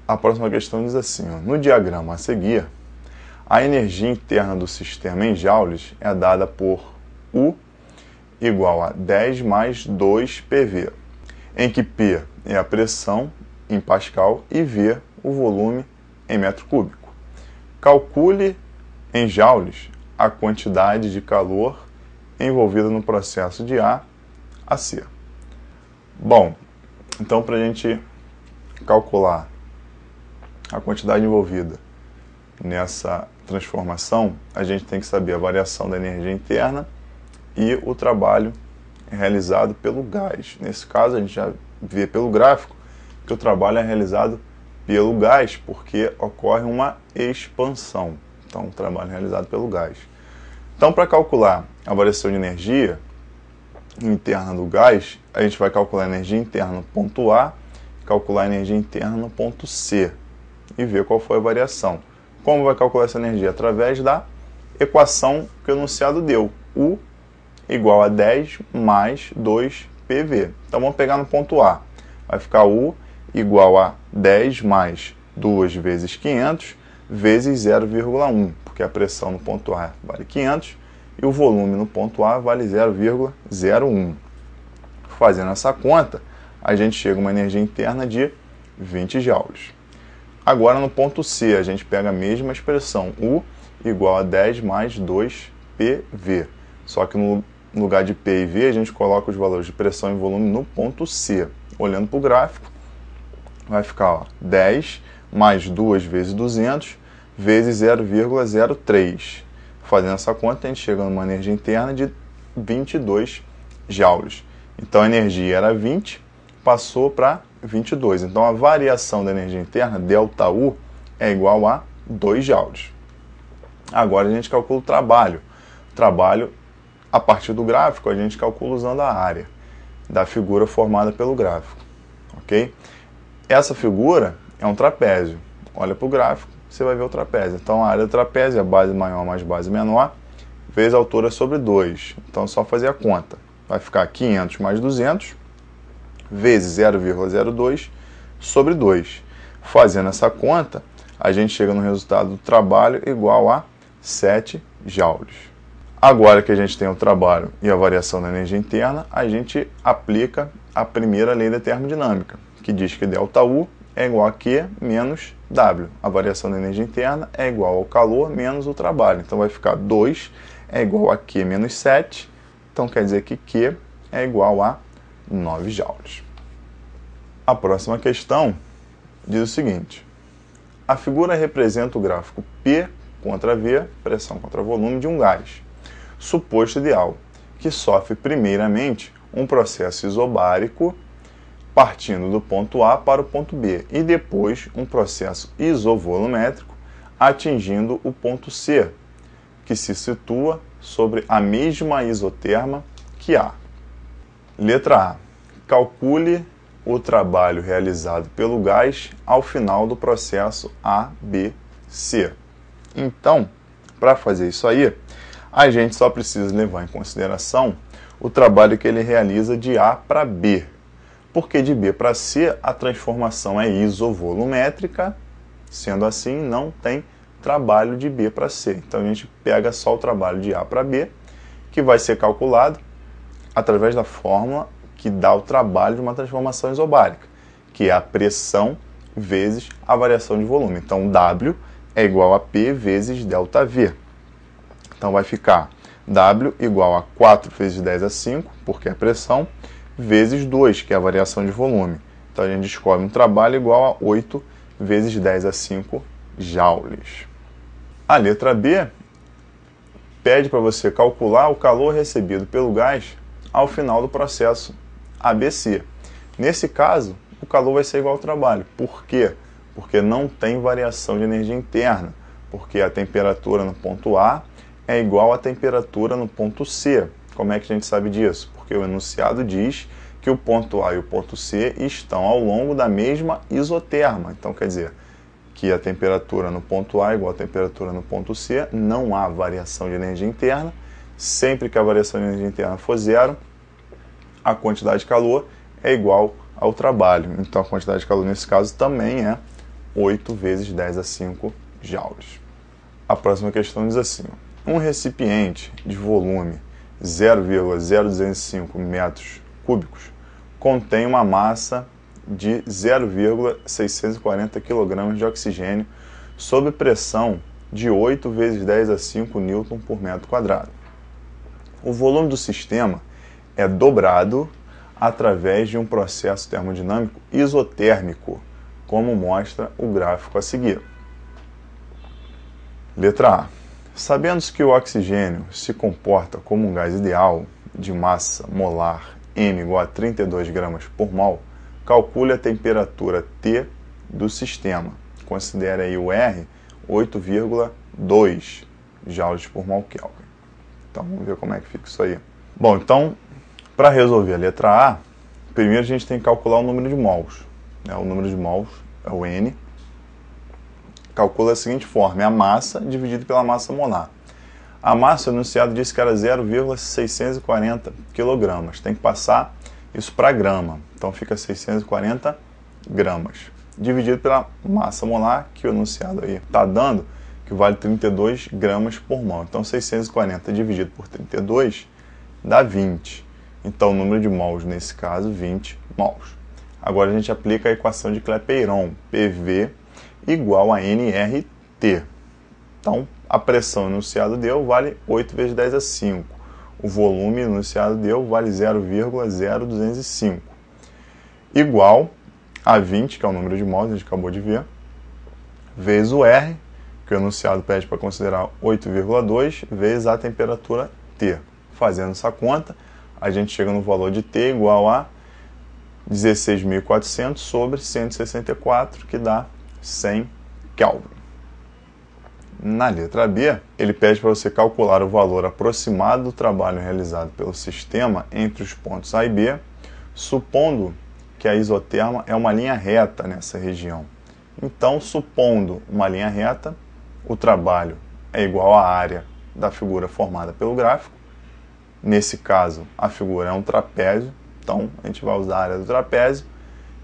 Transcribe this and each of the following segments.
A próxima questão diz assim, ó, no diagrama a seguir, a energia interna do sistema em joules é dada por U igual a 10 mais 2 PV, em que P é a pressão em Pascal e V o volume em metro cúbico. Calcule em joules a quantidade de calor envolvida no processo de A a C. Bom, então para a gente calcular a quantidade envolvida nessa transformação, a gente tem que saber a variação da energia interna e o trabalho realizado pelo gás. Nesse caso, a gente já vê pelo gráfico que o trabalho é realizado pelo gás, porque ocorre uma expansão. Então, o trabalho é realizado pelo gás. Então, para calcular a variação de energia interna do gás, a gente vai calcular a energia interna no ponto A, calcular a energia interna no ponto C e ver qual foi a variação. Como vai calcular essa energia? Através da equação que o enunciado deu, U igual a 10 mais 2 PV. Então vamos pegar no ponto A. Vai ficar U igual a 10 mais 2 vezes 500 vezes 0,1, porque a pressão no ponto A vale 500 e o volume no ponto A vale 0,01. Fazendo essa conta, a gente chega a uma energia interna de 20 joules. Agora no ponto C, a gente pega a mesma expressão, U igual a 10 mais 2 PV. Só que no lugar de P e V, a gente coloca os valores de pressão e volume no ponto C. Olhando para o gráfico, vai ficar ó, 10 mais 2 vezes 200 vezes 0,03. Fazendo essa conta, a gente chega numa energia interna de 22 joules. Então a energia era 20, passou para 22. Então a variação da energia interna, ΔU, é igual a 2 joules. Agora a gente calcula o trabalho. O trabalho, a partir do gráfico, a gente calcula usando a área da figura formada pelo gráfico. Ok? Essa figura é um trapézio. Olha para o gráfico, você vai ver o trapézio. Então a área do trapézio é base maior mais base menor, vezes a altura sobre 2. Então é só fazer a conta. Vai ficar 500 mais 200, vezes 0,02 sobre 2. Fazendo essa conta, a gente chega no resultado do trabalho igual a 7 joules. Agora que a gente tem o trabalho e a variação da energia interna, a gente aplica a primeira lei da termodinâmica, que diz que ΔU é igual a Q menos W. A variação da energia interna é igual ao calor menos o trabalho. Então vai ficar 2 é igual a Q menos 7. Então quer dizer que Q é igual a 9 joules. A próxima questão diz o seguinte. A figura representa o gráfico P contra V, pressão contra volume de um gás, suposto ideal, que sofre primeiramente um processo isobárico partindo do ponto A para o ponto B e depois um processo isovolumétrico atingindo o ponto C, que se situa sobre a mesma isoterma que A. Letra A. Calcule o trabalho realizado pelo gás ao final do processo ABC. Então, para fazer isso aí, a gente só precisa levar em consideração o trabalho que ele realiza de A para B. Porque de B para C a transformação é isovolumétrica, sendo assim não tem trabalho de B para C. Então a gente pega só o trabalho de A para B, que vai ser calculado através da fórmula que dá o trabalho de uma transformação isobárica, que é a pressão vezes a variação de volume. Então W é igual a P vezes ΔV. Então vai ficar W igual a 4 vezes 10 a 5, porque é a pressão, vezes 2, que é a variação de volume. Então a gente descobre um trabalho igual a 8 vezes 10 a 5 joules. A letra B pede para você calcular o calor recebido pelo gás ao final do processo ABC. Nesse caso, o calor vai ser igual ao trabalho. Por quê? Porque não tem variação de energia interna, porque a temperatura no ponto A é igual à temperatura no ponto C. Como é que a gente sabe disso? Porque o enunciado diz que o ponto A e o ponto C estão ao longo da mesma isoterma. Então, quer dizer que a temperatura no ponto A é igual à temperatura no ponto C, não há variação de energia interna. Sempre que a variação de energia interna for zero, a quantidade de calor é igual ao trabalho. Então, a quantidade de calor, nesse caso, também é 8 vezes 10 a 5 joules. A próxima questão diz assim: um recipiente de volume 0,0205 metros cúbicos contém uma massa de 0,640 kg de oxigênio sob pressão de 8 vezes 10 a 5 Newton por metro quadrado. O volume do sistema é dobrado através de um processo termodinâmico isotérmico, como mostra o gráfico a seguir. Letra A. Sabendo-se que o oxigênio se comporta como um gás ideal de massa molar M igual a 32 gramas por mol, calcule a temperatura T do sistema. Considere aí o R 8,2 joules por mol Kelvin. Então vamos ver como é que fica isso aí. Bom, então, para resolver a letra A, primeiro a gente tem que calcular o número de mols. O número de mols é o N. Calcula da seguinte forma: é a massa dividido pela massa molar. A massa, o enunciado disse que era 0,640 kg. Tem que passar isso para grama. Então fica 640 gramas. Dividido pela massa molar, que o enunciado aí está dando, que vale 32 gramas por mol. Então 640 dividido por 32 dá 20. Então o número de mols, nesse caso, 20 mols. Agora a gente aplica a equação de Clapeyron, PV igual a nRT. Então, a pressão enunciado deu vale 8 vezes 10 a 5. O volume enunciado deu vale 0,0205. Igual a 20, que é o número de mols, a gente acabou de ver, vezes o R, que o enunciado pede para considerar 8,2, vezes a temperatura T. Fazendo essa conta, a gente chega no valor de T igual a 16.400 sobre 164, que dá 100 Kelvin. Na letra B, ele pede para você calcular o valor aproximado do trabalho realizado pelo sistema entre os pontos A e B, supondo que a isoterma é uma linha reta nessa região. Então, supondo uma linha reta, o trabalho é igual à área da figura formada pelo gráfico. Nesse caso, a figura é um trapézio, então a gente vai usar a área do trapézio.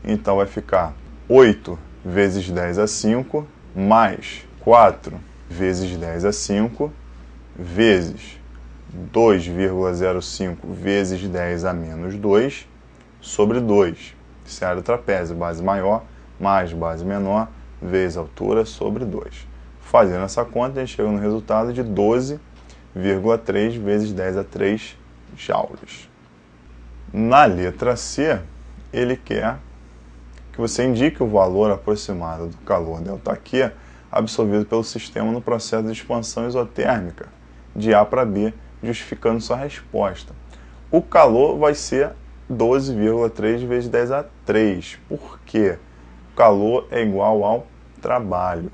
Então vai ficar 8 vezes 10 a 5 mais 4 vezes 10 a 5 vezes 2,05 vezes 10 a menos 2 sobre 2. Isso é a área do trapézio, base maior mais base menor vezes altura sobre 2. Fazendo essa conta, a gente chega no resultado de 12,3 vezes 10 a 3 joules. Na letra C, ele quer que você indique o valor aproximado do calor ΔQ absorvido pelo sistema no processo de expansão isotérmica de A para B, justificando sua resposta. O calor vai ser 12,3 vezes 10 a 3. Por quê? O calor é igual ao trabalho.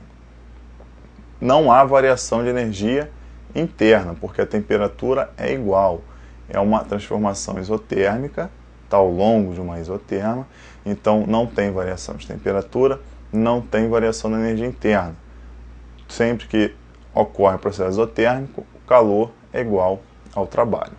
Não há variação de energia interna, porque a temperatura é igual. É uma transformação isotérmica, está ao longo de uma isoterma, então não tem variação de temperatura, não tem variação da energia interna. Sempre que ocorre o processo isotérmico, o calor é igual ao trabalho.